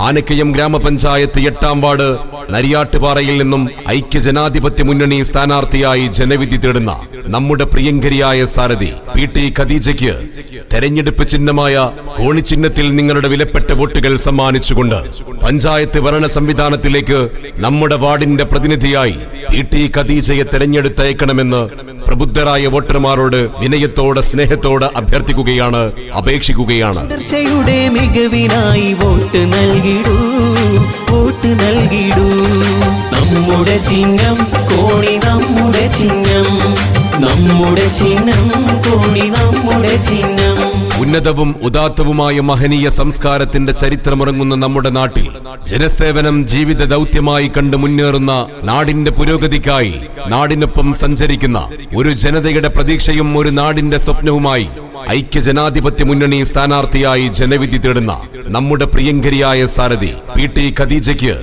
ആനക്കയം ഗ്രാമപഞ്ചായത്ത് 8-ാം വാർഡ് നരിയാട്ടുപാറയിൽ നിന്നും ഐക്യജനാധിപത്യ മുന്നണി സ്ഥാനാർത്ഥിയായി ജനവിധി തേടുന്ന നമ്മുടെ പ്രിയങ്കരിയായ സാരഥി PT ഖദീജയ്ക്ക് തെരഞ്ഞെടുപ്പ് ചിഹ്നമായ കോണിച്ചിഹ്നത്തിൽ നിങ്ങളുടെ വിലപ്പെട്ട വോട്ടുകൾ സമ്മാനിച്ചുകൊണ്ട് പഞ്ചായത്ത് ഭരണ സംവിധാനത്തിലേക്ക് നമ്മുടെ വാർഡിന്റെ പ്രതിനിധിയായി PT ഖദീജയെ തെരഞ്ഞെടുത്തയക്കണമെന്ന് പ്രബുദ്ധരായ വോട്ടർമാരോട് വിനയത്തോടെ സ്നേഹത്തോടെ അഭ്യർത്ഥിക്കുകയാണ്, അപേക്ഷിക്കുകയാണ്. മികവിനായി വോട്ട് നൽകിടൂ, വോട്ട് നൽകിടൂ. നമ്മുടെ ചിഹ്നം കോണി, നമ്മുടെ ചിഹ്നം, നമ്മുടെ ചിഹ്നം കോണി, നമ്മുടെ ചിഹ്നം. ഉന്നതവും ഉദാത്തവുമായ മഹനീയ സംസ്കാരത്തിന്റെ ചരിത്രമുറങ്ങുന്ന നമ്മുടെ നാട്ടിൽ ജനസേവനം ജീവിത ദൗത്യമായി കണ്ട് മുന്നേറുന്ന, നാടിന്റെ പുരോഗതിക്കായി നാടിനൊപ്പം സഞ്ചരിക്കുന്ന ഒരു ജനതയുടെ പ്രതീക്ഷയും ഒരു നാടിന്റെ സ്വപ്നവുമായി ഐക്യജനാധിപത്യ മുന്നണി സ്ഥാനാർത്ഥിയായി ജനവിധി തേടുന്ന നമ്മുടെ പ്രിയങ്കരിയായ സാരഥി PT ഖദീജയ്ക്ക്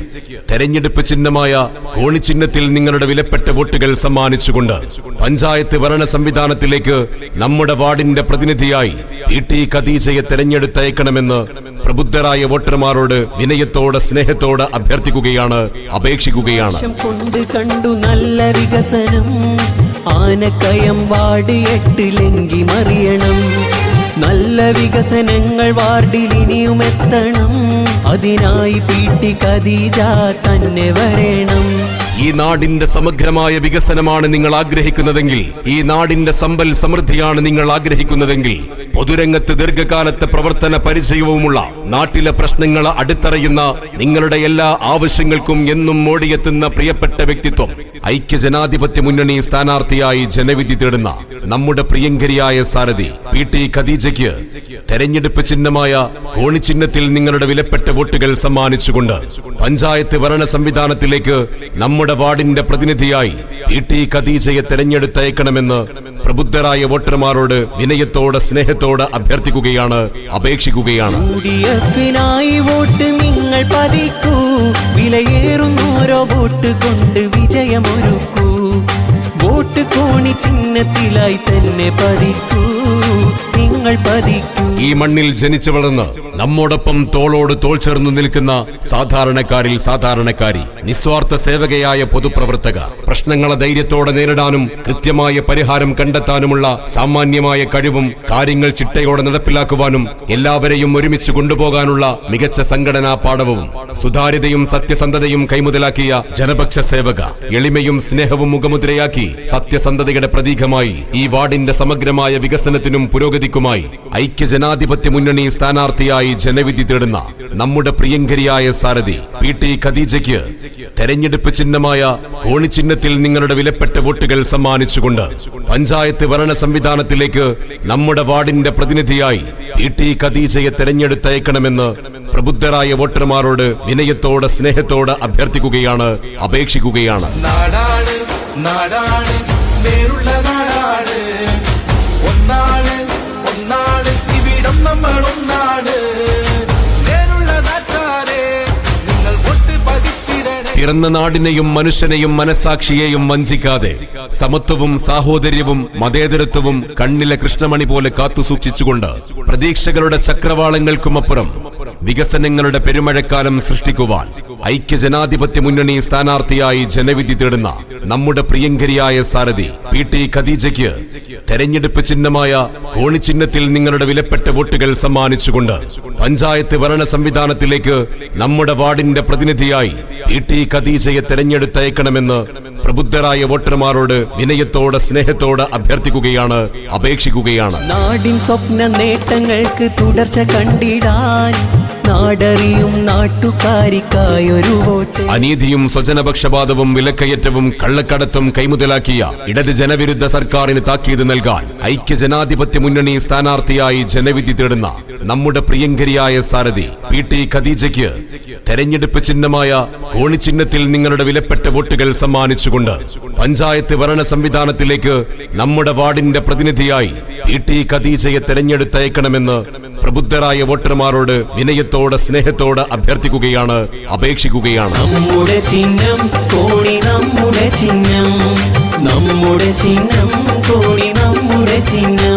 തെരഞ്ഞെടുപ്പ് ചിഹ്നമായ കോണിച്ചിഹ്നത്തിൽ നിങ്ങളുടെ വിലപ്പെട്ട വോട്ടുകൾ സമ്മാനിച്ചുകൊണ്ട് പഞ്ചായത്ത് ഭരണ സംവിധാനത്തിലേക്ക് നമ്മുടെ വാർഡിന്റെ പ്രതിനിധിയായി PT ഖദീജയെ തെരഞ്ഞെടുത്തയക്കണമെന്ന് പ്രബുദ്ധരായ വോട്ടർമാരോട് വിനയത്തോടെ സ്നേഹത്തോടെ അഭ്യർത്ഥിക്കുകയാണ്, അപേക്ഷിക്കുകയാണ്. കണ്ടു നല്ല വികസനം ആനക്കയം വാർഡ് 8 ലംഘി മറിയണം. നല്ല വികസനങ്ങൾ വാർഡിൽ ഇനിയും എത്തണം. അതിനായി PT ഖദീജ തന്നെ വരണം. ഈ നാടിന്റെ സമഗ്രമായ വികസനമാണ് നിങ്ങൾ ആഗ്രഹിക്കുന്നതെങ്കിൽ, ഈ നാടിന്റെ സമ്പൽ സമൃദ്ധിയാണ് നിങ്ങൾ ആഗ്രഹിക്കുന്നതെങ്കിൽ, പൊതുരംഗത്ത് ദീർഘകാലത്തെ പ്രവർത്തന പരിചയവുമുള്ള, നാട്ടിലെ പ്രശ്നങ്ങൾ അടുത്തറിയുന്ന, നിങ്ങളുടെ എല്ലാ ആവശ്യങ്ങൾക്കും എന്നും ഓടിയെത്തുന്ന പ്രിയപ്പെട്ട വ്യക്തിത്വം ഐക്യജനാധിപത്യ മുന്നണി സ്ഥാനാർത്ഥിയായി ജനവിധി തേടുന്ന നമ്മുടെ പ്രിയങ്കരിയായ സാരഥി PT ഖദീജയ്ക്ക് തെരഞ്ഞെടുപ്പ് ചിഹ്നമായ കോണിച്ചിഹ്നത്തിൽ നിങ്ങളുടെ വിലപ്പെട്ട വോട്ടുകൾ സമ്മാനിച്ചുകൊണ്ട് പഞ്ചായത്ത് ഭരണ സംവിധാനത്തിലേക്ക് നമ്മുടെ വാർഡിന്റെ പ്രതിനിധിയായി PT ഖദീജയെ തെരഞ്ഞെടുത്തയക്കണമെന്ന് പ്രബുദ്ധരായ വോട്ടർമാരോട് വിനയത്തോടെ സ്നേഹത്തോടെ അഭ്യർത്ഥിക്കുകയാണ്, അപേക്ഷിക്കുകയാണ്. വോട്ട് നിങ്ങൾ പതിക്കൂ, വിലയേറുന്നോരോ വോട്ട് കൊണ്ട് വിജയമൊരുക്കൂ. വോട്ട് കോണി ചിഹ്നത്തിലായി തന്നെ പതിക്കൂ, നിങ്ങൾ പതിക്കൂ. ഈ മണ്ണിൽ ജനിച്ചു വളർന്ന് നമ്മോടൊപ്പം തോളോട് തോൾ ചേർന്ന് നിൽക്കുന്ന സാധാരണക്കാരിൽ സാധാരണക്കാരി, നിസ്വാർത്ഥ സേവകയായ പൊതുപ്രവർത്തക, പ്രശ്നങ്ങളെ ധൈര്യത്തോടെ നേരിടാനും കൃത്യമായ പരിഹാരം കണ്ടെത്താനുമുള്ള സാമാന്യമായ കഴിവും കാര്യങ്ങൾ ചിട്ടയോടെ നടപ്പിലാക്കുവാനും എല്ലാവരെയും ഒരുമിച്ച് കൊണ്ടുപോകാനുള്ള മികച്ച സംഘടനാ പാഠവും സുതാര്യതയും സത്യസന്ധതയും കൈമുതലാക്കിയ ജനപക്ഷ സേവക, എളിമയും സ്നേഹവും മുഖമുദ്രയാക്കി സത്യസന്ധതയുടെ പ്രതീകമായി ഈ വാർഡിന്റെ സമഗ്രമായ വികസനത്തിനും പുരോഗതിക്കുമായി ഐക്യജനാധിപത്യ മുന്നണി സ്ഥാനാർത്ഥിയായി ജനവിധി തേടുന്ന നമ്മുടെ പ്രിയങ്കരിയായ സാരഥി PT ഖദീജയ്ക്ക് തെരഞ്ഞെടുപ്പ് ചിഹ്നമായ കോണിച്ചിഹ്നത്തിൽ നിങ്ങളുടെ വിലപ്പെട്ട വോട്ടുകൾ സമ്മാനിച്ചുകൊണ്ട് പഞ്ചായത്ത് ഭരണ സംവിധാനത്തിലേക്ക് നമ്മുടെ വാർഡിന്റെ പ്രതിനിധിയായി PT ഖദീജയെ തെരഞ്ഞെടുത്തയക്കണമെന്ന് പ്രബുദ്ധരായ വോട്ടർമാരോട് വിനയത്തോടെ സ്നേഹത്തോടെ അഭ്യർത്ഥിക്കുകയാണ്, അപേക്ഷിക്കുകയാണ്. നാടാണ് നാടാണ് നേരുള്ള നാടാണ്, ഒന്നാണ് ഒന്നാണ് ഇവിടം നമ്മൾ ഒന്നാണ്. നേരുള്ള നാട്ടാരെ നിങ്ങൾ വോട്ട് പതിച്ചിടണേ. പിറന്ന നാടിനെയും മനുഷ്യനെയും മനസാക്ഷിയെയും വഞ്ചിക്കാതെ സമത്വവും സാഹോദര്യവും മതേതരത്വവും കണ്ണിലെ കൃഷ്ണമണി പോലെ കാത്തുസൂക്ഷിച്ചുകൊണ്ട് പ്രതീക്ഷകളുടെ ചക്രവാളങ്ങൾക്കുമപ്പുറം വികസനങ്ങളുടെ പെരുമഴക്കാലം സൃഷ്ടിക്കുവാൻ ഐക്യജനാധിപത്യ മുന്നണി സ്ഥാനാർത്ഥിയായി ജനവിധി തേടുന്ന നമ്മുടെ പ്രിയങ്കരിയായ സാരഥി PT ഖദീജയ്ക്ക് തെരഞ്ഞെടുപ്പ് ചിഹ്നമായ കോണിച്ചിഹ്നത്തിൽ നിങ്ങളുടെ വിലപ്പെട്ട വോട്ടുകൾ സമ്മാനിച്ചുകൊണ്ട് പഞ്ചായത്ത് ഭരണ സംവിധാനത്തിലേക്ക് നമ്മുടെ വാർഡിന്റെ പ്രതിനിധിയായി PT ഖദീജയെ തെരഞ്ഞെടുത്തയക്കണമെന്ന് പ്രബുദ്ധരായ വോട്ടർമാരോട് വിനയത്തോടെ സ്നേഹത്തോടെ അഭ്യർത്ഥിക്കുകയാണ്, അപേക്ഷിക്കുകയാണ്. നാടിൻ സ്വപ്ന നേട്ടങ്ങൾക്ക് തുടർച്ച കണ്ടിടാൻ നാടറിയും നാട്ടുകാരിക്കായൊരു വോട്ട്. അനീതിയും സ്വജനപക്ഷപാതവും വിലക്കയറ്റവും കള്ളക്കടത്തും കൈമുതലാക്കിയ ഇടത് ജനവിരുദ്ധ സർക്കാരിന് താക്കീത് നൽകാൻ ഐക്യജനാധിപത്യ മുന്നണി സ്ഥാനാർത്ഥിയായി ജനവിധി തേടുന്ന നമ്മുടെ പ്രിയങ്കരിയായ സാരഥി PT ഖദീജയ്ക്ക് തെരഞ്ഞെടുപ്പ് ചിഹ്നമായ കോണിച്ചിഹ്നത്തിൽ നിങ്ങളുടെ വിലപ്പെട്ട വോട്ടുകൾ സമ്മാനിച്ചുകൊണ്ട് പഞ്ചായത്ത് ഭരണ സംവിധാനത്തിലേക്ക് നമ്മുടെ വാർഡിന്റെ പ്രതിനിധിയായി PT ഖദീജയെ തെരഞ്ഞെടുത്തയക്കണമെന്ന് പ്രബുദ്ധരായ വോട്ടർമാരോട് വിനയത്തോടെ സ്നേഹത്തോടെ അഭ്യർത്ഥിക്കുകയാണ്, അപേക്ഷിക്കുകയാണ്. നമ്മുടെ ചിഹ്നം കോണി, നമ്മുടെ ചിഹ്നം, നമ്മുടെ ചിഹ്നം കോണി, നമ്മുടെ ചിഹ്നം.